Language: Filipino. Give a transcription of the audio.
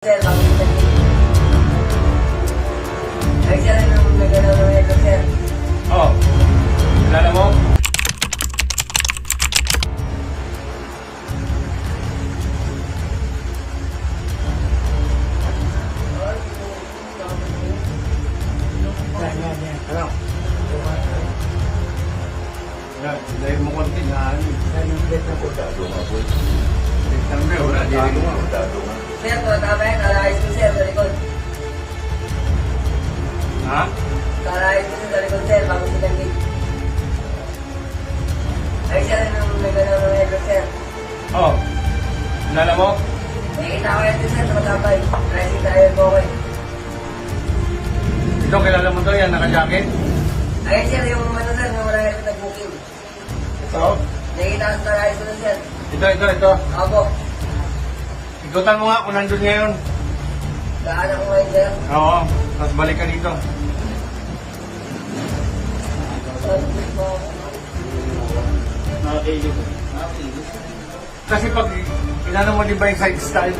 Sir, bakit ay sir, anong nagalaw ng ito, sir? Oh, kilala mo? Ano? Yan, dahil mo konti na ano. September, wala dito nga. Sir, tama yan, kalayas ko sir, sa likod. Ha? Kalayas ko sa likod, sir, bago silang gate. Ay sir, anong nagalaw ng ito, sir? Oh, kilala mo? Nakikita ko yan, sir, sa matapay. Rising tayo po ko eh. Ito, kilala mo to yan, naka-jacket? Ay sir, yung ano sir, yung wala ito nag-booking. Ito? Nakikita ko sa kalayas ko, sir. Ito. Ako, Ikutan mo nga kung nandun ngayon. daan ako ngayon, sir. Oo, tapos balik ka dito. Kasi pag inano mo di ba yung side style